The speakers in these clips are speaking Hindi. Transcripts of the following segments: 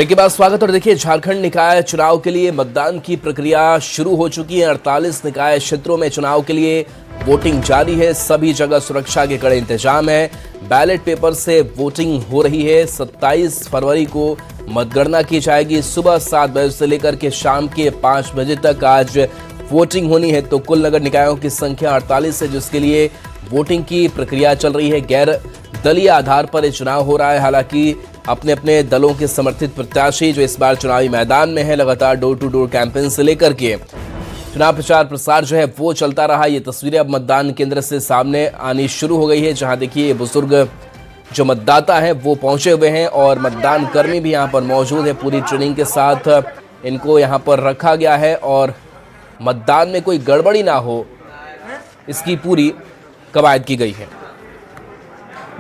ब्रेक के बाद स्वागत। और देखिए, झारखंड निकाय चुनाव के लिए मतदान की प्रक्रिया शुरू हो चुकी है। 48 निकाय क्षेत्रों में चुनाव के लिए वोटिंग जारी है। सभी जगह सुरक्षा के कड़े इंतजाम है। बैलेट पेपर से वोटिंग हो रही है। 27 फरवरी को मतगणना की जाएगी। सुबह 7 बजे से लेकर के शाम के 5 बजे तक आज वोटिंग होनी है। तो कुल नगर निकायों की संख्या 48 है, जिसके लिए वोटिंग की प्रक्रिया चल रही है। गैर दलीय आधार पर यह चुनाव हो रहा है। हालांकि अपने अपने दलों के समर्थित प्रत्याशी जो इस बार चुनावी मैदान में है, लगातार डोर टू डोर कैंपेन से लेकर के चुनाव प्रचार प्रसार जो है वो चलता रहा। ये तस्वीरें अब मतदान केंद्र से सामने आनी शुरू हो गई है, जहां देखिए बुजुर्ग जो मतदाता हैं वो पहुंचे हुए हैं और मतदान कर्मी भी यहां पर मौजूद है। पूरी ट्रेनिंग के साथ इनको यहां पर रखा गया है और मतदान में कोई गड़बड़ी ना हो, इसकी पूरी कवायद की गई है।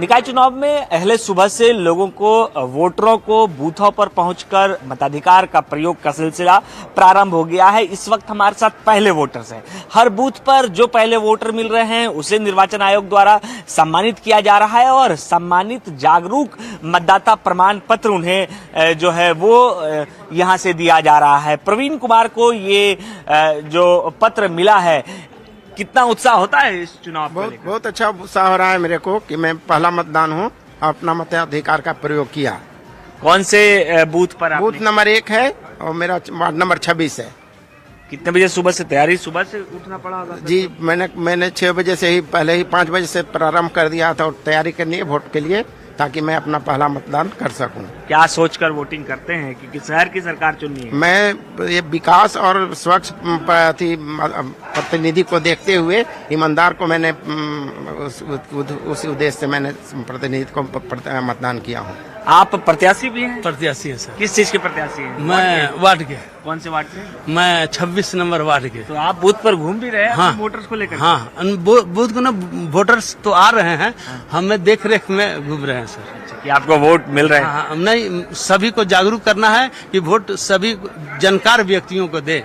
निकाय चुनाव में अहले सुबह से लोगों को, वोटरों को बूथों पर पहुंचकर मताधिकार का प्रयोग का सिलसिला प्रारंभ हो गया है। इस वक्त हमारे साथ पहले वोटर्स हैं। हर बूथ पर जो पहले वोटर मिल रहे हैं उसे निर्वाचन आयोग द्वारा सम्मानित किया जा रहा है और सम्मानित जागरूक मतदाता प्रमाण पत्र उन्हें जो है वो यहां से दिया जा रहा है। प्रवीण कुमार को ये जो पत्र मिला है, कितना उत्साह होता है इस चुनाव को लेकर? बहुत अच्छा उत्साह हो रहा है मेरे को कि मैं पहला मतदान हूँ, अपना मताधिकार का प्रयोग किया। कौन से बूथ पर आपने? बूथ नंबर 1 है और मेरा वार्ड नंबर 26 है। कितने बजे सुबह से तैयारी? सुबह से उठना पड़ा होगा? जी, मैंने 6 बजे से ही, पहले ही 5 बजे से प्रारंभ कर दिया था और तैयारी करनी है वोट के लिए, ताकि मैं अपना पहला मतदान कर सकूं। क्या सोचकर वोटिंग करते हैं कि शहर की सरकार चुननी है? मैं ये विकास और स्वच्छ प्रतिनिधि को देखते हुए ईमानदार को मैंने उस उद्देश्य से मैंने प्रतिनिधि को मतदान किया हूँ। आप प्रत्याशी भी हैं? प्रत्याशी है सर। किस चीज के प्रत्याशी हैं? मैं वार्ड के। कौन से वार्ड से? मैं 26 नंबर वार्ड के। तो आप बूथ पर घूम भी रहे हैं? हाँ, वोटर्स को लेकर? हाँ, बूथ को ना वोटर्स तो आ रहे हैं, हमें देख रेख में घूम रहे हैं सर। कि आपको वोट मिल रहे हैं? हाँ, नहीं, सभी को जागरूक करना है कि वोट सभी जानकार व्यक्तियों को दे,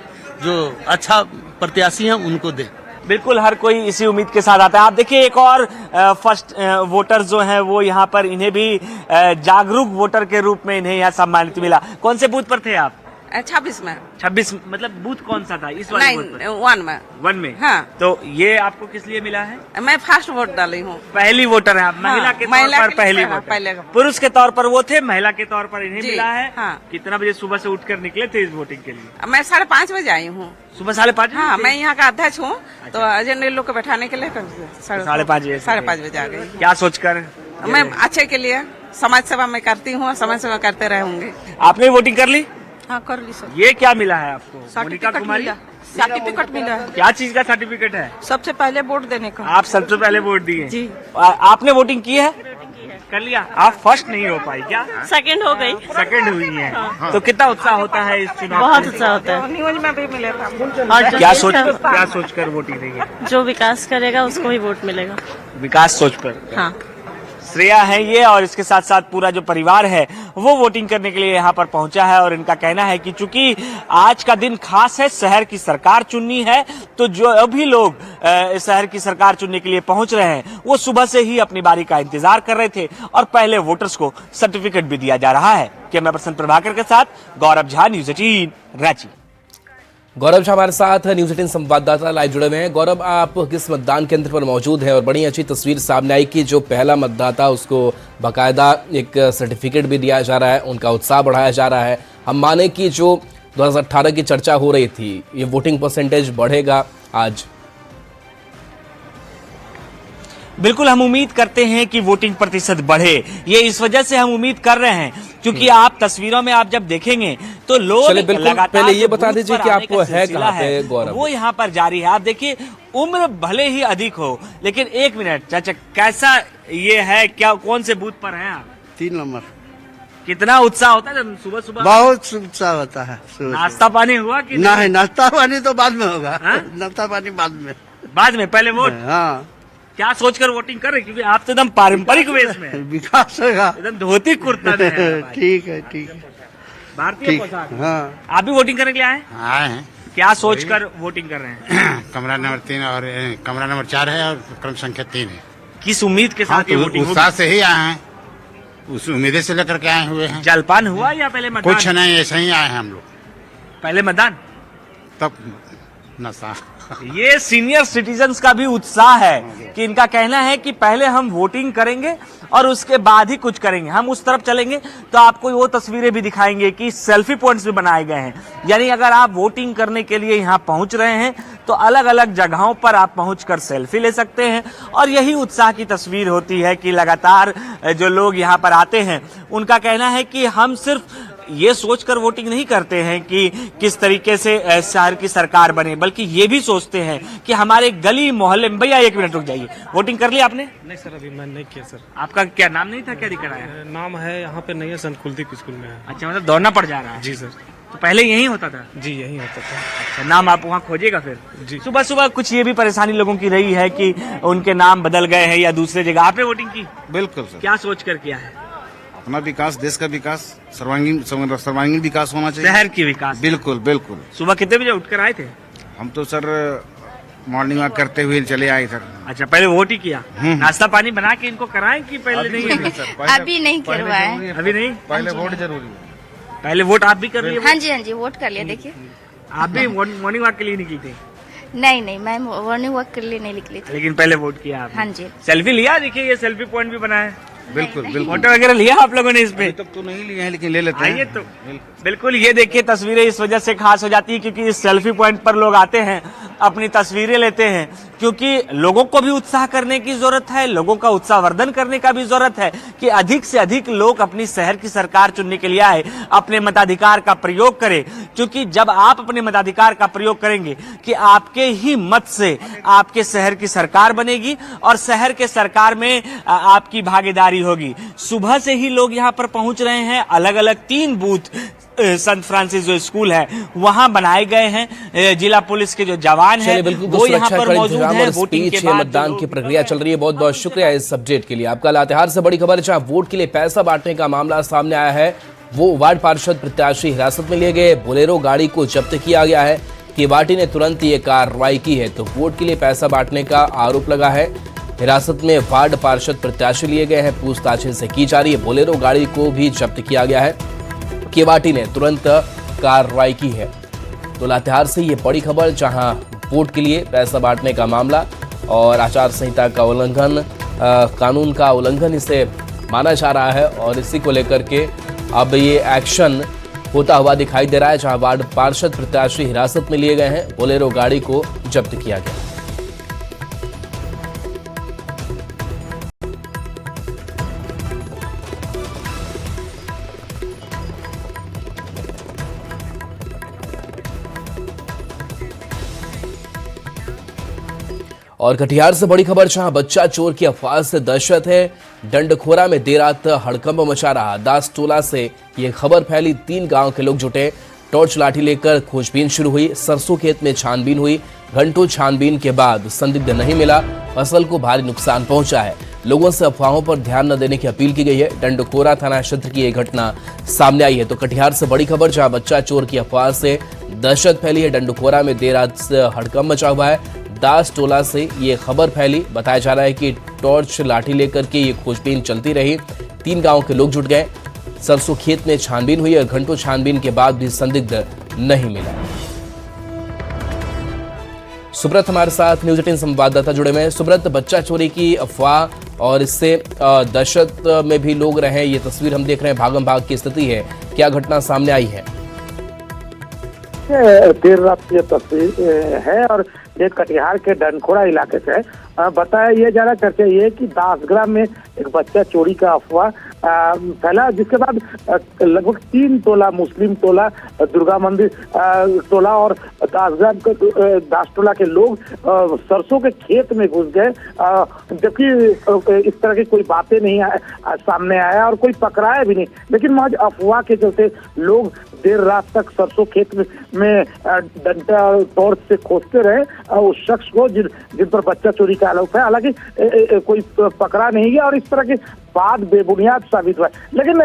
जो अच्छा प्रत्याशी हैं उनको दे। बिल्कुल, हर कोई इसी उम्मीद के साथ आता है। आप देखिए, एक और फर्स्ट वोटर जो हैं वो यहाँ पर, इन्हें भी जागरूक वोटर के रूप में इन्हें यहाँ सम्मानित मिला। कौन से बूथ पर थे आप? 26 में। 26 मतलब बूथ कौन सा था इस वाले बूथ पर? 1 में। 1 में? हाँ। तो ये आपको किस लिए मिला है? मैं फर्स्ट वोट डाली हूँ। पहली वोटर है आप? हाँ, महिला के तौर पर पहली वोटर। पुरुष के तौर पर वो थे, महिला के तौर पर इन्हें मिला है। हाँ। कितना बजे सुबह से उठकर निकले थे इस वोटिंग के लिए? मैं 5:30 बजे आई हूँ। सुबह 5:30? हाँ, मैं यहाँ का अध्यक्ष हूँ, तो एजेंडे लोग को बैठाने के लिए 5:30 बजे 5:30 बजे आ गई। क्या सोचकर? मैं अच्छे के लिए समाज सेवा में करती हूँ, समाज सेवा करते रहूंगी। आपने वोटिंग कर ली? हाँ, कर ली सर। ये क्या मिला है आपको? सर्टिफिकेट मिला है। क्या चीज का सर्टिफिकेट है? सबसे पहले वोट देने का। आप सबसे पहले वोट दिए? जी। आपने वोटिंग की है? कर लिया। आप फर्स्ट नहीं हो पाई क्या? सेकंड हो गई। सेकंड हुई है। हाँ। तो कितना उत्साह होता है इस चुनाव? बहुत उत्साह होता है। न्यूज में भी मिले था। और क्या सोचकर वोटिंग देंगे? जो विकास करेगा उसको ही वोट मिलेगा। विकास सोच पर? हाँ। श्रेया है ये, और इसके साथ साथ पूरा जो परिवार है वो वोटिंग करने के लिए यहाँ पर पहुंचा है। और इनका कहना है कि चूंकि आज का दिन खास है, शहर की सरकार चुननी है, तो जो भी लोग शहर की सरकार चुनने के लिए पहुंच रहे हैं वो सुबह से ही अपनी बारी का इंतजार कर रहे थे और पहले वोटर्स को सर्टिफिकेट भी दिया जा रहा है। कैमरा पर्सन प्रभाकर के साथ गौरव झा, न्यूज 18 रांची। गौरव झा हमारे साथ न्यूज 18 संवाददाता लाइव जुड़े हुए हैं। गौरव, आप किस मतदान केंद्र पर मौजूद हैं? और बड़ी अच्छी तस्वीर सामने आई कि जो पहला मतदाता उसको बाकायदा एक सर्टिफिकेट भी दिया जा रहा है, उनका उत्साह बढ़ाया जा रहा है। हम माने कि जो 2018 की चर्चा हो रही थी, ये वोटिंग परसेंटेज बढ़ेगा आज? बिल्कुल, हम उम्मीद करते हैं कि वोटिंग प्रतिशत बढ़े। ये इस वजह से हम उम्मीद कर रहे हैं क्योंकि आप तस्वीरों में आप जब देखेंगे तो लोग लगातार, पहले ये बता दीजिए कि आपको है कहाँ पे गौरव? वो यहाँ पर जारी है। आप देखिए, उम्र भले ही अधिक हो, लेकिन 1 मिनट चाचा, कैसा ये है, क्या कौन से बूथ पर हैं आप? 3 नंबर। कितना उत्साह होता है जब सुबह सुबह? बहुत उत्साह होता है। नाश्ता पानी हुआ कि नहीं? नाश्ता पानी तो बाद में होगा। हाँ? नाश्ता पानी बाद में। पहले वोट? हाँ। क्या सोचकर वोटिंग कर रहे? क्योंकि आप तो एकदम पारंपरिक वेश में विकास होगा, एकदम धोती कुर्ता में हैं। ठीक है, ठीक है, भारतीय पोशाक। हाँ। आप भी वोटिंग करने के लिए आए हैं? क्या सोचकर वोटिंग कर रहे हैं? कमरा नंबर 3 और कमरा नंबर 4 है और क्रम संख्या 3 है। किस उम्मीद के साथ ये वोटिंग उत्साह से ही आए हैं। उस उम्मीद से लेकर के आए हुए हैं। जलपान हुआ या पहले मतदान? कुछ नहीं, ऐसे ही आए हैं हम लोग। पहले मतदान, तब नशा। ये सीनियर सिटीजन्स का भी उत्साह है कि इनका कहना है कि पहले हम वोटिंग करेंगे और उसके बाद ही कुछ करेंगे। हम उस तरफ चलेंगे तो आपको वो तस्वीरें भी दिखाएंगे कि सेल्फी पॉइंट्स भी बनाए गए हैं। यानी अगर आप वोटिंग करने के लिए यहाँ पहुंच रहे हैं तो अलग अलग जगहों पर आप पहुंचकर सेल्फी ले सकते हैं। और यही उत्साह की तस्वीर होती है कि लगातार जो लोग यहाँ पर आते हैं उनका कहना है कि हम सिर्फ ये सोचकर वोटिंग नहीं करते हैं कि किस तरीके से शहर की सरकार बने, बल्कि ये भी सोचते हैं कि हमारे गली मोहल्ले में। भैया 1 मिनट रुक जाइए, वोटिंग कर लिया आपने? नहीं सर, अभी मैं नहीं किया सर। आपका क्या नाम नहीं था, क्या दिक्कत आया? नाम है यहाँ पे नहीं है, संत कुलदीप स्कूल में है। अच्छा, मतलब दौड़ना पड़ जा रहा है? जी सर। तो पहले यही होता था? जी यही होता था। अच्छा, नाम आप वहाँ खोजेगा फिर? जी। सुबह सुबह कुछ ये भी परेशानी लोगों की रही है कि उनके नाम बदल गए हैं या दूसरे जगह। आपने वोटिंग की? बिल्कुल सर। क्या सोच कर किया है? अपना विकास, देश का विकास, सर्वांगीण विकास होना चाहिए, शहर की विकास। बिल्कुल बिल्कुल। सुबह कितने बजे उठकर आए थे? हम तो सर मॉर्निंग वॉक करते हुए चले आए सर। अच्छा, पहले वोट ही किया? नाश्ता पानी बना के इनको कराएं कि पहले नहीं? अभी नहीं करवाए। अभी नहीं? पहले वोट जरूरी है। पहले वोट आप भी कर लिए? हाँ जी वोट कर लिया। देखिए आप भी मॉर्निंग वॉक के लिए निकली थी? नहीं, मैं मॉर्निंग वॉक के लिए नहीं निकली थी। लेकिन पहले वोट किया आपने? हाँ जी। सेल्फी लिया? देखिए ये सेल्फी पॉइंट भी बना है। बिल्कुल बिल्कुल। फोटो वगैरह लिया आप लोगों ने इस पे? तब तो नहीं लिए हैं, लेकिन ले लेते हैं। आइए तो बिल्कुल। ये देखिए तस्वीरें इस वजह से खास हो जाती है क्योंकि इस सेल्फी पॉइंट पर लोग आते हैं, अपनी तस्वीरें लेते हैं, क्योंकि लोगों को भी उत्साह करने की जरूरत है, लोगों का उत्साहवर्धन करने का भी जरूरत है कि अधिक से अधिक लोग अपनी शहर की सरकार चुनने के लिए आए, अपने मताधिकार का प्रयोग करें। क्योंकि जब आप अपने मताधिकार का प्रयोग करेंगे कि आपके ही मत से आपके शहर की सरकार बनेगी और शहर के सरकार में आपकी भागीदारी होगी। सुबह से ही लोग यहाँ पर पहुंच रहे हैं। अलग अलग 3 बूथ संत फ्रांसिस जो स्कूल है वहां बनाए गए हैं। जिला पुलिस के जो जवान हैं वो यहाँ पर मौजूद हैं। वोटिंग के बाद मतदान की प्रक्रिया चल रही है। बहुत बहुत शुक्रिया इस अपडेट के लिए आपका। लातेहार से बड़ी खबर, जहां वोट के लिए पैसा बांटने का मामला सामने आया है। वो वार्ड पार्षद प्रत्याशी हिरासत में लिए गए, बोलेरो गाड़ी को जब्त किया गया है। केवाटी ने तुरंत ये कार्रवाई की है। तो वोट के लिए पैसा बांटने का आरोप लगा है। हिरासत में वार्ड पार्षद प्रत्याशी लिए गए हैं, पूछताछ से की जा रही है। बोलेरो गाड़ी को भी जब्त किया गया है। केवाटी ने तुरंत कार्रवाई की है। तो लातेहार से ये बड़ी खबर, जहां वोट के लिए पैसा बांटने का मामला और आचार संहिता का उल्लंघन, कानून का उल्लंघन इसे माना जा रहा है और इसी को लेकर के अब ये एक्शन होता हुआ दिखाई दे रहा है। जहां वार्ड पार्षद प्रत्याशी हिरासत में लिए गए हैं, बोलेरो गाड़ी को जब्त किया गया। और कटिहार से बड़ी खबर, जहां बच्चा चोर की अफवाह से दहशत है। डंडखोरा में देर रात हड़कंप मचा रहा। दास टोला से यह खबर फैली। 3 गांव के लोग जुटे, टॉर्च लाठी लेकर खोजबीन शुरू हुई। सरसों खेत में छानबीन हुई। घंटों छानबीन के बाद संदिग्ध नहीं मिला। फसल को भारी नुकसान पहुंचा है। लोगों से अफवाहों पर ध्यान न देने की अपील की गई है। डंडखोरा थाना क्षेत्र की यह घटना सामने आई है। तो कटिहार से बड़ी खबर, जहां बच्चा चोर की अफवाह से दहशत फैली है। डंडखोरा में देर रात से हड़कंप मचा हुआ है। दास टोला से ये खबर फैली। बताया जा रहा है कि टॉर्च लाठी लेकर के ये खोजबीन चलती रही। 3 गांव के लोग जुट गए। सरसों खेत में छानबीन हुई और घंटों छानबीन के बाद भी संदिग्ध नहीं मिला। सुब्रत हमारे साथ न्यूज 18 संवाददाता जुड़े हुए हैं। सुब्रत, बच्चा चोरी की अफवाह और इससे दहशत में भी लोग रहे, ये तस्वीर हम देख रहे हैं, भागम भाग की स्थिति है। क्या घटना सामने आई है? देर रात की तस्वीर है और ये कटिहार के डंडखोरा इलाके से बताया ये जा रहा चर्चा ये कि दासग्राम में एक बच्चा चोरी का अफवाह फैला, जिसके बाद लगभग 3 टोला, मुस्लिम टोला, दुर्गा मंदिर टोला और दासग्राम के दास टोला के लोग सरसों के खेत में घुस गए। जबकि इस तरह की कोई बातें नहीं सामने आया और कोई पकड़ाया भी नहीं, लेकिन महज अफवाह के चलते लोग देर रात तक सरसों खेत में डंडा टॉर्च से खोजते रहे उस शख्स को जिन पर बच्चा चोरी का आरोप है। हालांकि कोई पकड़ा नहीं गया और इस तरह की बाद बेबुनियाद साबित हुआ। लेकिन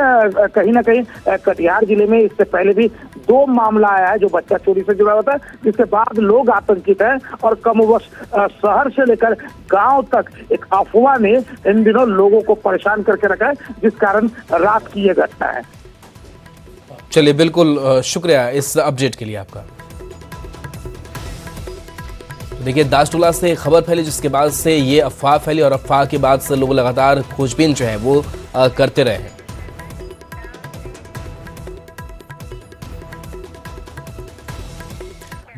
कहीं ना कहीं कटिहार जिले में इससे पहले भी 2 मामला आया है जो बच्चा चोरी से जुड़ा होता है, जिसके बाद लोग आतंकित हैं और कमोबश शहर से लेकर गांव तक एक अफवाह ने इन दिनों लोगों को परेशान करके रखा है, जिस कारण रात की यह घटना है। चलिए, बिल्कुल शुक्रिया इस अपडेट के लिए आपका। देखिए, दासटोला से खबर फैली जिसके बाद से ये अफवाह फैली और अफवाह के बाद से लोग लगातार खोजबीन जो है वो करते रहे हैं।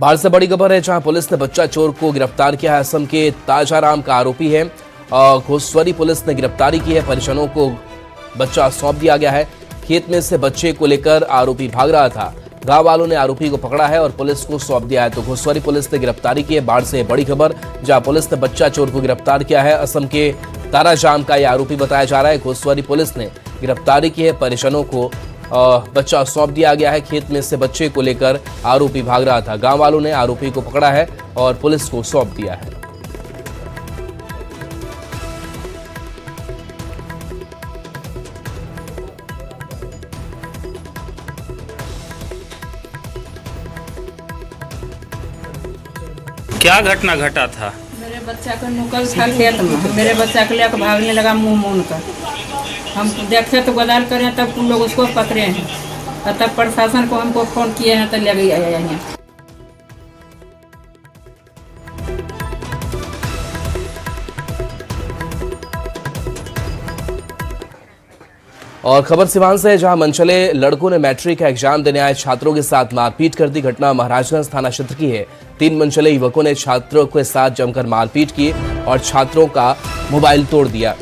बाहर से बड़ी खबर है जहां पुलिस ने बच्चा चोर को गिरफ्तार किया है। असम के ताजाराम का आरोपी है। घोसवरी पुलिस ने गिरफ्तारी की है। परिजनों को बच्चा सौंप दिया गया है। खेत में से बच्चे को लेकर आरोपी भाग रहा था। गांव वालों ने आरोपी को पकड़ा है और पुलिस को सौंप दिया है। तो घोसवरी पुलिस ने गिरफ्तारी की है। बाढ़ से बड़ी खबर जहां पुलिस ने बच्चा चोर को गिरफ्तार किया है। असम के ताराजाम का यह आरोपी बताया जा रहा है। घोसवरी पुलिस ने गिरफ्तारी की है। परिजनों को बच्चा सौंप दिया गया है। खेत में से बच्चे को लेकर आरोपी भाग रहा था। गांव वालों ने आरोपी को पकड़ा है और पुलिस को सौंप दिया है। क्या घटना घटा था? मेरे बच्चा को नुकल था खेत में, मेरे बच्चा को लेकर भागने लगा मुंह मून कर। हम देखते तो गोदाल करें तब तुम लोग उसको पकड़े हैं और तब प्रशासन को हमको फोन किए हैं तो ले गई आया यहाँ। और खबर सिवान से है जहां मनचले लड़कों ने मैट्रिक का एग्जाम देने आए छात्रों के साथ मारपीट कर दी। घटना महाराजगंज थाना क्षेत्र की है। 3 मनचले युवकों ने छात्रों के साथ जमकर मारपीट की और छात्रों का मोबाइल तोड़ दिया।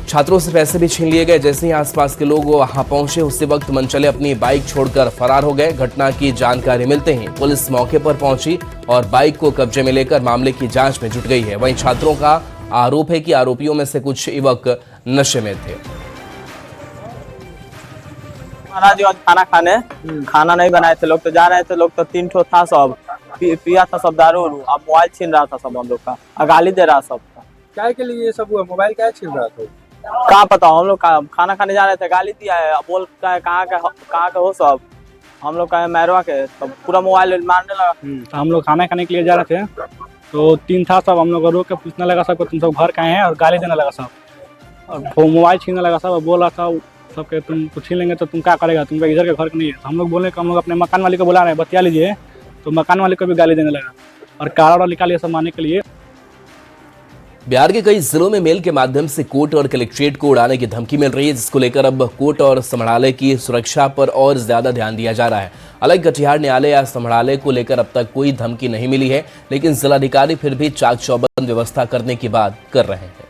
छात्रों से पैसे भी छीन लिए गए। जैसे ही आसपास के लोग वहां पहुंचे उसी वक्त मनचले अपनी बाइक छोड़कर फरार हो गए। घटना की जानकारी मिलते ही पुलिस मौके पर पहुंची और बाइक को कब्जे में लेकर मामले की जांच में जुट गई है। वहीं छात्रों का आरोप है कि आरोपियों में से कुछ युवक नशे में थे। जो खाना खाने खाना नहीं बनाए थे लोग, तो जा रहे थे लोग, तो 3 ठो था सब पिया था सब दारू। अब मोबाइल छीन रहा था सब हम लोग का, गाली दे रहा सब। क्या के लिए ये सब हुआ? मोबाइल क्या छीन रहा था? कहाँ पता, हम लोग खाना खाने जा रहे थे, गाली दिया है। अब बोलता है कहाँ का हो सब। हम लोग का मैरवा के, तो पूरा मोबाइल मारने लगा। तो हम लोग खाना खाने के लिए जा रहे थे तो 3 था सब, हम लोग रोक के पूछने लगा सबको तुम सब घर का हैं और गाली देने लगा सब और मोबाइल छीनने लगा सब। बोल रहा था सबके तुम कुछ छीन लेंगे तो तुम क्या करेगा, तुमका इधर के घर नहीं है। तो हम लोग बोले कि हम लोग अपने मकान वाले को बुला रहे हैं, बतिया लीजिए। तो मकान वाले को भी गाली देने लगा और कारा निकालिए सब मारने के लिए। बिहार के कई जिलों में मेल के माध्यम से कोर्ट और कलेक्ट्रेट को उड़ाने की धमकी मिल रही है, जिसको लेकर अब कोर्ट और समरालय की सुरक्षा पर और ज्यादा ध्यान दिया जा रहा है। हालांकि कटिहार न्यायालय या समरालय को लेकर अब तक कोई धमकी नहीं मिली है, लेकिन जिलाधिकारी फिर भी चाक चौबंद व्यवस्था करने की बात कर रहे हैं।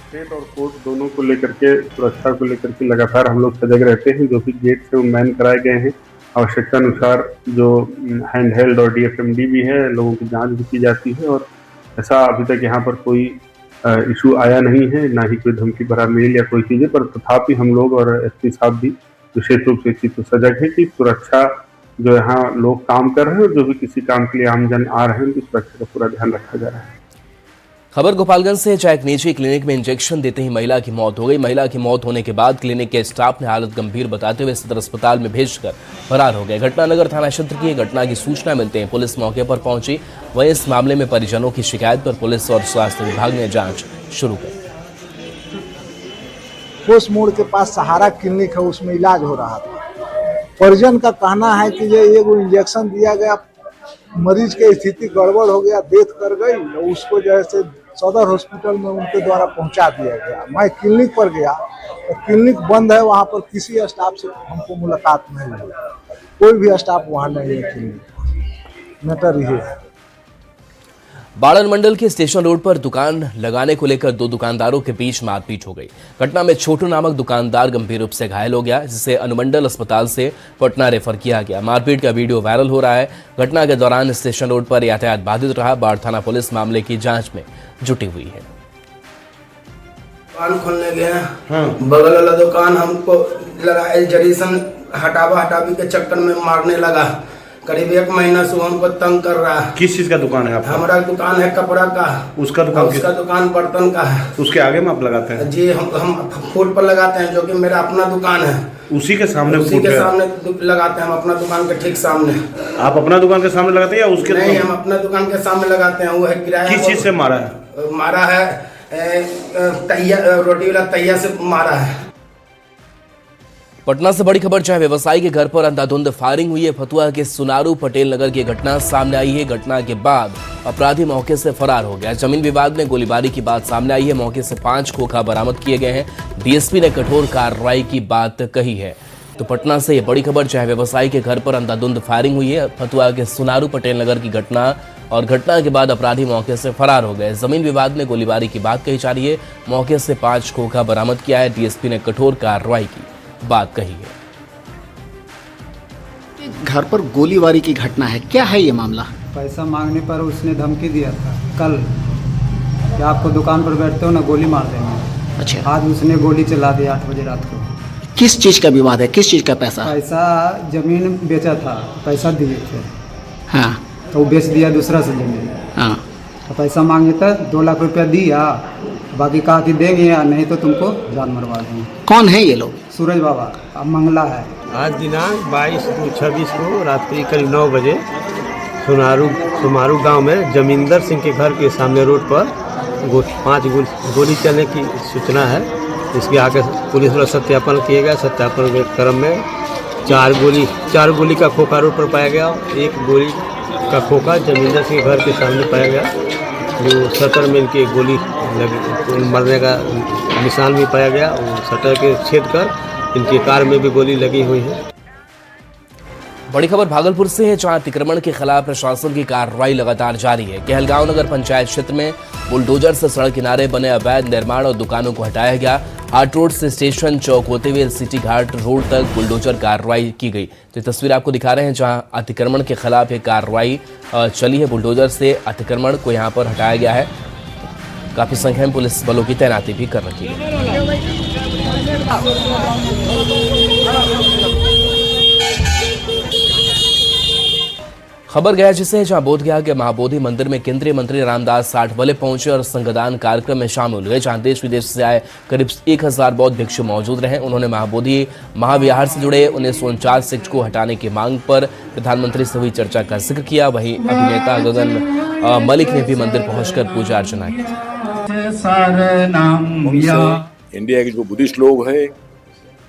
स्टेट और कोर्ट दोनों को लेकर के, सुरक्षा को लेकर के लगातार हम लोग सजग रहते हैं। जो भी गेट से मैन कराए गए हैं, आवश्यकता अनुसार जो हैंड हेल्ड और DFMD भी है, लोगों की जांच भी की जाती है और ऐसा अभी तक यहाँ पर कोई इशू आया नहीं है, ना ही कोई धमकी भरा मेल या कोई चीज़ें। पर तथापि हम लोग और SP साहब भी विशेष रूप से इस चीज़ पर सजग है कि सुरक्षा जो यहाँ लोग काम कर रहे हैं और जो भी किसी काम के लिए आमजन आ रहे हैं उनकी सुरक्षा का पूरा ध्यान रखा जा रहा है। खबर गोपालगंज से, जहां एक निजी क्लिनिक में इंजेक्शन देते ही महिला की मौत हो गई। महिला की मौत होने के बाद क्लिनिक के स्टाफ ने हालत गंभीर बताते हुए सदर अस्पताल में भेजकर फरार हो गए। घटना नगर थाना क्षेत्र की घटना की सूचना मिलते ही पुलिस मौके पर पहुंची। वहीं इस मामले में परिजनों की शिकायत पर पुलिस और स्वास्थ्य विभाग ने जांच शुरू कर दी। पोस्ट मोड़ के पास सहारा क्लिनिक है, उसमें इलाज हो रहा था। परिजन का कहना है कि ये एगो इंजेक्शन दिया गया, मरीज की स्थिति गड़बड़ हो गया, डेथ कर गई, उसको जैसे सदर हॉस्पिटल में उनके द्वारा पहुंचा दिया गया। मैं क्लिनिक पर गया तो क्लिनिक बंद है, वहां पर किसी स्टाफ से हमको मुलाकात नहीं हुई, कोई भी स्टाफ वहां नहीं है क्लिनिक। मैटर ये है। बाड़न मंडल के स्टेशन रोड पर दुकान लगाने को लेकर 2 दुकानदारों के बीच मारपीट हो गई। घटना में छोटू नामक दुकानदार गंभीर रूप से घायल हो गया, जिसे अनुमंडल अस्पताल से पटना रेफर किया गया। मारपीट का वीडियो वायरल हो रहा है। घटना के दौरान स्टेशन रोड पर यातायात बाधित रहा। बाढ़ थाना पुलिस मामले की जांच में जुटी हुई है। दुकान खोलने गए, बगल वाला दुकान हमको लगा जरीसन हटावा हटावी के चक्कर में मारने लगा। करीब 1 महीना से वो हमको तंग कर रहा है। किस चीज का दुकान है आपका? हमारा दुकान है कपड़ा का। उसका दुकान बर्तन का है। उसके आगे में आप लगाते हैं? जी, हम फूट पर लगाते हैं, जो कि मेरा अपना दुकान है। उसी के सामने लगाते हैं, हम अपना दुकान के ठीक सामने। आप अपना दुकान के सामने लगाते हैं या उसके? नहीं, हम अपना दुकान के सामने लगाते हैं। वो है किराया। किस चीज से मारा है? मारा है रोटी वाला तैया से मारा है। पटना से बड़ी खबर, चाहे व्यवसायी के घर पर अंधाधुंध फायरिंग हुई है। फतुहा के सुनारू पटेल नगर की घटना सामने आई है। घटना के बाद अपराधी मौके से फरार हो गया। जमीन विवाद में गोलीबारी की बात सामने आई है। मौके से 5 खोखा बरामद किए गए हैं। डीएसपी ने कठोर कार्रवाई की बात कही है। तो पटना से ये बड़ी खबर, चाहे व्यवसायी के घर पर अंधाधुंध फायरिंग हुई है। फतुहा के सुनारू पटेल नगर की घटना, और घटना के बाद अपराधी मौके से फरार हो गए। जमीन विवाद में गोलीबारी की बात कही जा रही है। मौके से 5 खोखा बरामद किया है। डीएसपी ने कठोर कार्रवाई की बात कही है। घर पर गोलीबारी की घटना है, क्या है ये मामला? पैसा मांगने पर उसने धमकी दिया था कल कि आपको दुकान पर बैठते हो ना गोली मार देंगे। अच्छा। आज उसने गोली चला दी 8 बजे रात को। किस चीज का विवाद है, किस चीज का पैसा? पैसा जमीन बेचा था, पैसा दिए थे। हाँ। तो वो बेच दिया दूसरा से जमीन। हाँ। तो पैसा मांगे था, 2 लाख रुपया दिया, बाकी कहा कि देंगे या नहीं तो तुमको जान मरवा देंगे। कौन है ये लोग? सूरज बाबा, अब मंगला है। आज दिनांक 22/26 को रात्रि करीब 9 बजे सुमारू गांव में जमींदर सिंह के घर के सामने रोड पर 5 गोली चलने की सूचना है। इसके आगे पुलिस द्वारा सत्यापन किया गया। सत्यापन के क्रम में 4 गोली का खोखा रोड पर पाया गया। 1 गोली का खोखा जमींदर सिंह के घर के सामने पाया गया, जो शटर में इनकी गोली लगी, मरने का निशान भी पाया गया। शटर के छेद कर इनकी कार में भी गोली लगी हुई है। बड़ी खबर भागलपुर से है, जहां अतिक्रमण के खिलाफ प्रशासन की कार्रवाई लगातार जारी है। कहलगांव नगर पंचायत क्षेत्र में बुलडोजर से सड़क किनारे बने अवैध निर्माण और दुकानों को हटाया गया। हाट रोड से स्टेशन चौक होते हुए सिटी घाट रोड तक बुलडोजर कार्रवाई की गई। तो तस्वीर आपको दिखा रहे हैं, जहां अतिक्रमण के खिलाफ ये कार्रवाई चली है। बुलडोजर से अतिक्रमण को यहां पर हटाया गया है। काफी संख्या में पुलिस बलों की तैनाती भी कर रखी है। खबर गया जिसे, जहां बोधगया के महाबोधि मंदिर में केंद्रीय मंत्री रामदास आठवले पहुंचे और संगदान कार्यक्रम में शामिल हुए, जहां देश विदेश से आए करीब 1000 बौद्ध भिक्षु मौजूद रहे। उन्होंने महाबोधि महाविहार से जुड़े 1949 शिक्ष को हटाने की मांग पर प्रधानमंत्री से हुई चर्चा का जिक्र किया। वहीं अभिनेता गगन मलिक ने भी मंदिर पहुंचकर पूजा अर्चना की। इंडिया के जो बुद्धिस्ट लोग हैं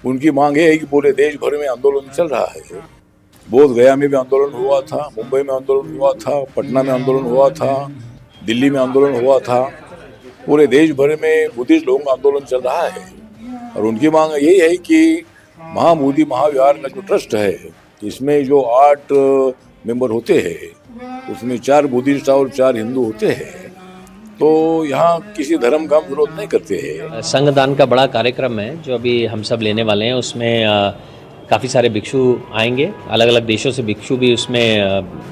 उनकी मांग है कि पूरे देश भर में आंदोलन चल रहा है। बोध गया में भी आंदोलन हुआ था, मुंबई में आंदोलन हुआ था, पटना में आंदोलन हुआ था, दिल्ली में आंदोलन हुआ था। पूरे देश भर में बुद्धिस्ट लोगों का आंदोलन चल रहा है और उनकी मांग यही है कि महाबोधि महाविहार का जो ट्रस्ट है, इसमें जो 8 मेंबर होते हैं उसमें 4 बुद्धिस्ट और 4 हिंदू होते हैं, तो यहाँ किसी धर्म का विरोध नहीं करते हैं। संगदान का बड़ा कार्यक्रम है जो अभी हम सब लेने वाले हैं। उसमें काफ़ी सारे भिक्षु आएंगे, अलग अलग देशों से भिक्षु भी उसमें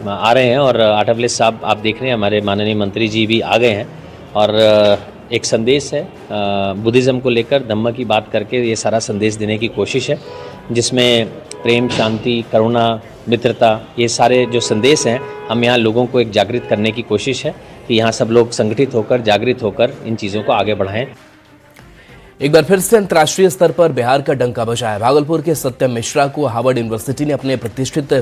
आ रहे हैं। और आठवले साहब आप देख रहे हैं, हमारे माननीय मंत्री जी भी आ गए हैं। और एक संदेश है बुद्धिज़्म को लेकर, धम्म की बात करके ये सारा संदेश देने की कोशिश है, जिसमें प्रेम, शांति, करुणा, मित्रता, ये सारे जो संदेश हैं हम यहाँ लोगों को एक जागृत करने की कोशिश है कि यहाँ सब लोग संगठित होकर, जागृत होकर इन चीज़ों को आगे बढ़ाएं। एक बार फिर से अंतर्राष्ट्रीय स्तर पर बिहार का डंका बजा है। भागलपुर के सत्यम मिश्रा को हार्वर्ड यूनिवर्सिटी ने अपने प्रतिष्ठित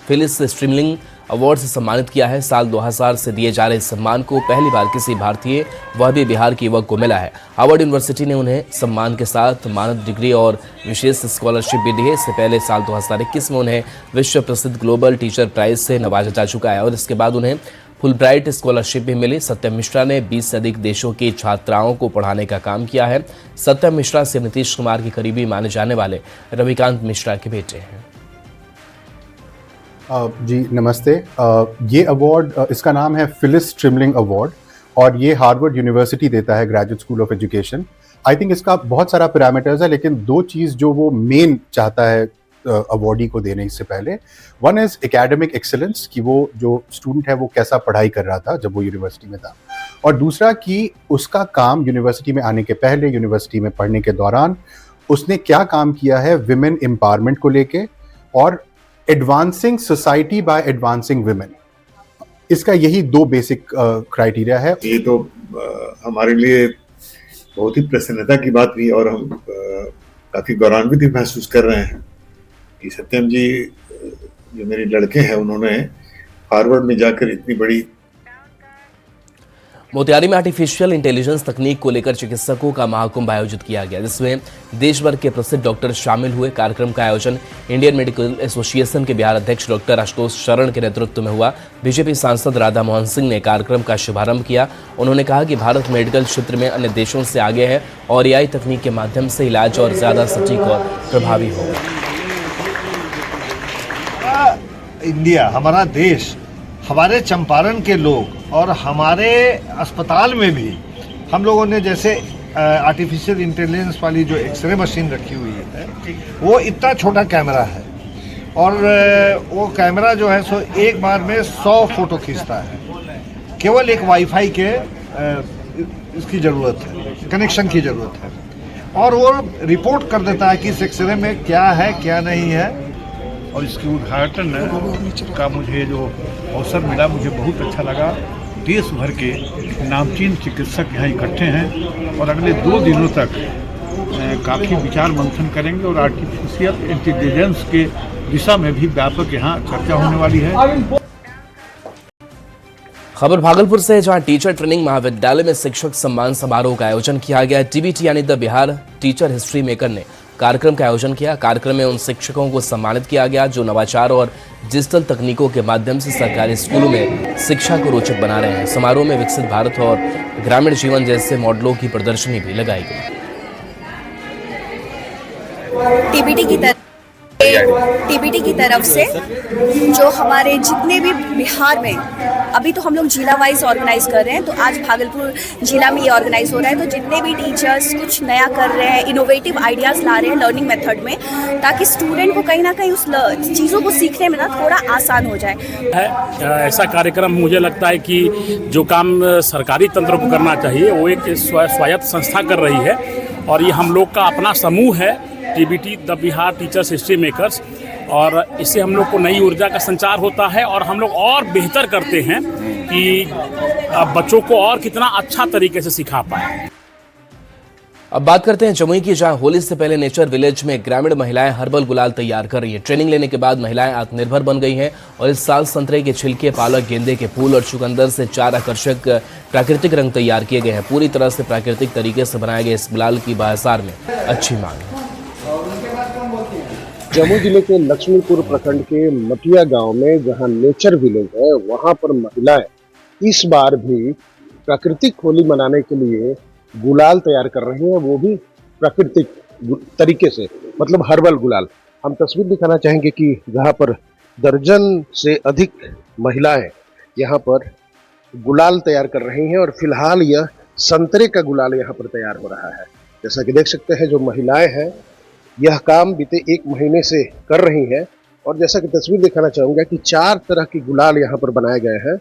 फिलिस स्ट्रीमलिंग अवार्ड से सम्मानित किया है। साल 2000 से दिए जा रहे इस सम्मान को पहली बार किसी भारतीय, वह भी बिहार के युवक को मिला है। हार्वर्ड यूनिवर्सिटी ने उन्हें सम्मान के साथ मानद डिग्री और विशेष स्कॉलरशिप भी दी है। इससे पहले साल 2021 में उन्हें विश्व प्रसिद्ध ग्लोबल टीचर प्राइज से नवाजा जा चुका है और इसके बाद उन्हें फुलब्राइट स्कॉलरशिप भी मिली। सत्यम मिश्रा ने 20 से अधिक देशों की छात्राओं को पढ़ाने का काम किया है। सत्यम मिश्रा से नीतीश कुमार के करीबी माने जाने वाले रविकांत मिश्रा के बेटे हैं। जी नमस्ते। ये अवार्ड, इसका नाम है फिलिस स्ट्रीमलिंग अवार्ड और ये हार्वर्ड यूनिवर्सिटी देता है, graduate school of education. I think इसका बहुत सारा पैरामीटर्स है, लेकिन 2 चीज़ जो वो मेन चाहता है अवार्डी को देने से पहले, वन इज एकेडमिक एक्सेलेंस, कि वो जो स्टूडेंट है वो कैसा पढ़ाई कर रहा था जब वो यूनिवर्सिटी में था, और दूसरा कि उसका काम यूनिवर्सिटी में आने के पहले, यूनिवर्सिटी में पढ़ने के दौरान उसने क्या काम किया है विमेन एम्पावरमेंट को लेके और advancing society bye advancing women, इसका यही दो बेसिक क्राइटेरिया है। ये तो हमारे लिए बहुत ही प्रसन्नता की बात हुई और हम काफी गौरवान्वित भी महसूस कर रहे हैं कि सत्यम जी जो मेरे लड़के हैं उन्होंने हार्वर्ड में जाकर इतनी बड़ी। मोतिहारी में आर्टिफिशियल इंटेलिजेंस तकनीक को लेकर चिकित्सकों का महाकुंभ आयोजित किया गया, जिसमें देश भर के प्रसिद्ध डॉक्टर शामिल हुए। कार्यक्रम का आयोजन इंडियन मेडिकल एसोसिएशन के बिहार अध्यक्ष डॉक्टर आशुतोष शरण के नेतृत्व में हुआ। बीजेपी सांसद राधा मोहन सिंह ने कार्यक्रम का शुभारंभ किया। उन्होंने कहा कि भारत मेडिकल क्षेत्र में अन्य देशों से आगे है और एआई तकनीक के माध्यम से इलाज और ज्यादा सटीक और प्रभावी होगा। इंडिया, हमारा देश, हमारे चंपारण के लोग और हमारे अस्पताल में भी हम लोगों ने जैसे आर्टिफिशियल इंटेलिजेंस वाली जो एक्सरे मशीन रखी हुई है, वो इतना छोटा कैमरा है और वो कैमरा जो है सो एक बार में 100 फोटो खींचता है। केवल एक वाईफाई के इसकी ज़रूरत है, कनेक्शन की ज़रूरत है और वो रिपोर्ट कर देता है कि इस एक्सरे में क्या है क्या नहीं है। और इसके उद्घाटन का मुझे जो अवसर मिला मुझे बहुत अच्छा लगा। देश भर के नामचीन चिकित्सक यहाँ इकट्ठे हैं और अगले 2 दिनों तक काफ़ी विचार मंथन करेंगे और आर्टिफिशियल इंटेलिजेंस के दिशा में भी व्यापक यहाँ चर्चा होने वाली है। खबर भागलपुर से, जहां टीचर ट्रेनिंग महाविद्यालय में शिक्षक सम्मान समारोह का आयोजन किया गया। टीबीटी यानी the Bihar teacher history maker ने कार्यक्रम का आयोजन किया। कार्यक्रम में उन शिक्षकों को सम्मानित किया गया जो नवाचार और डिजिटल तकनीकों के माध्यम से सरकारी स्कूलों में शिक्षा को रोचक बना रहे हैं। समारोह में विकसित भारत और ग्रामीण जीवन जैसे मॉडलों की प्रदर्शनी भी लगाई गई। टीबीटी की तरफ से जो हमारे जितने भी बिहार में, अभी तो हम लोग जिला वाइज ऑर्गेनाइज कर रहे हैं, तो आज भागलपुर जिला में ये ऑर्गेनाइज हो रहा है। तो जितने भी टीचर्स कुछ नया कर रहे हैं, इनोवेटिव आइडियाज़ ला रहे हैं लर्निंग मेथड में, ताकि स्टूडेंट को कहीं ना कहीं उस चीज़ों को सीखने में ना थोड़ा आसान हो जाए। ऐसा कार्यक्रम मुझे लगता है कि जो काम सरकारी तंत्र को करना चाहिए वो एक स्वायत्त संस्था कर रही है और ये हम लोग का अपना समूह है TBT the Bihar teachers history makers, और इससे हम लोग को नई ऊर्जा का संचार होता है और हम लोग और बेहतर करते हैं कि बच्चों को और कितना अच्छा तरीके से सिखा पाए। अब बात करते हैं जमुई की, जहां होली से पहले नेचर विलेज में ग्रामीण महिलाएं हर्बल गुलाल तैयार कर रही हैं। ट्रेनिंग लेने के बाद महिलाएं आत्मनिर्भर बन गई हैं और इस साल संतरे के छिलके, पालक, गेंदे के फूल और चुकंदर से 4 आकर्षक प्राकृतिक रंग तैयार किए गए हैं। पूरी तरह से प्राकृतिक तरीके से बनाए गए इस गुलाल की बाजार में अच्छी मांग है। जमुई जिले के लक्ष्मीपुर प्रखंड के मटिया गांव में जहां नेचर विलेज है, वहां पर महिलाएं इस बार भी प्राकृतिक होली मनाने के लिए गुलाल तैयार कर रही हैं, वो भी प्राकृतिक तरीके से, मतलब हर्बल गुलाल। हम तस्वीर दिखाना चाहेंगे कि जहां पर दर्जन से अधिक महिलाएं यहां पर गुलाल तैयार कर रही हैं और फिलहाल यह संतरे का गुलाल यहां पर तैयार हो रहा है। जैसा कि देख सकते हैं, जो महिलाएं हैं यह काम बीते 1 महीने से कर रही हैं और जैसा कि तस्वीर दिखाना चाहूँगा कि 4 तरह के गुलाल यहाँ पर बनाए गए हैं,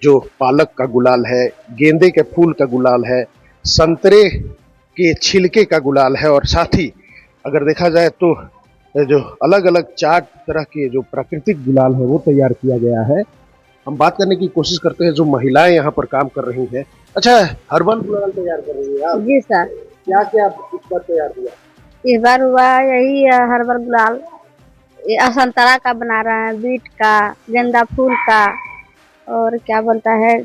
जो पालक का गुलाल है, गेंदे के फूल का गुलाल है, संतरे के छिलके का गुलाल है और साथ ही अगर देखा जाए तो जो अलग अलग 4 तरह के जो प्राकृतिक गुलाल है वो तैयार किया गया है। हम बात करने की कोशिश करते हैं जो महिलाएं यहाँ पर काम कर रही हैं। अच्छा, हर्बल गुलाल तैयार कर रही है आप? जी सर। क्या क्या इस बार तैयार किया? इस बार हुआ यही हर्बल गुलाल, संतरा का बना रहे हैं, बीट का, गेंदा फूल का और क्या बोलता है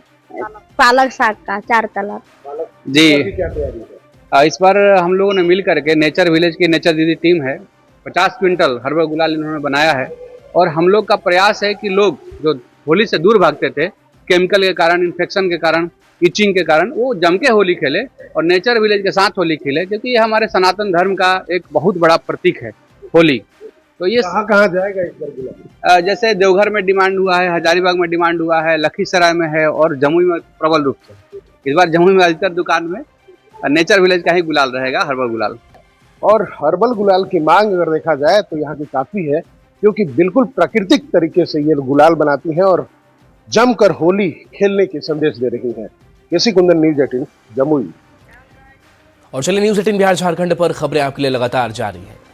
पालक साग का, 4 कलर। जी, इस बार हम लोगों ने मिल करके नेचर विलेज की नेचर दीदी टीम है, 50 क्विंटल हर्बल गुलाल इन्होंने बनाया है और हम लोग का प्रयास है कि लोग जो होली से दूर भागते थे केमिकल के कारण, इन्फेक्शन के कारण, इचिंग के कारण, वो जम के होली खेले और नेचर विलेज के साथ होली खेले, क्योंकि ये हमारे सनातन धर्म का एक बहुत बड़ा प्रतीक है होली। तो ये कहाँ जाएगा इस बार गुलाल? जैसे देवघर में डिमांड हुआ है, हजारीबाग में डिमांड हुआ है, लखीसराय में है और जमुई में प्रबल रूप से। इस बार जमुई में अधिकतर दुकान में नेचर विलेज का ही गुलाल रहेगा, हर्बल गुलाल। और हर्बल गुलाल की मांग अगर देखा जाए तो यहाँ की काफी है, क्योंकि बिल्कुल प्राकृतिक तरीके से ये गुलाल बनाती हैं और जमकर होली खेलने के संदेश दे रही हैं। केसी कुंदन, न्यूज़ 18 जमुई। और चलिए न्यूज़ 18 बिहार झारखंड पर खबरें आपके लिए लगातार जारी है।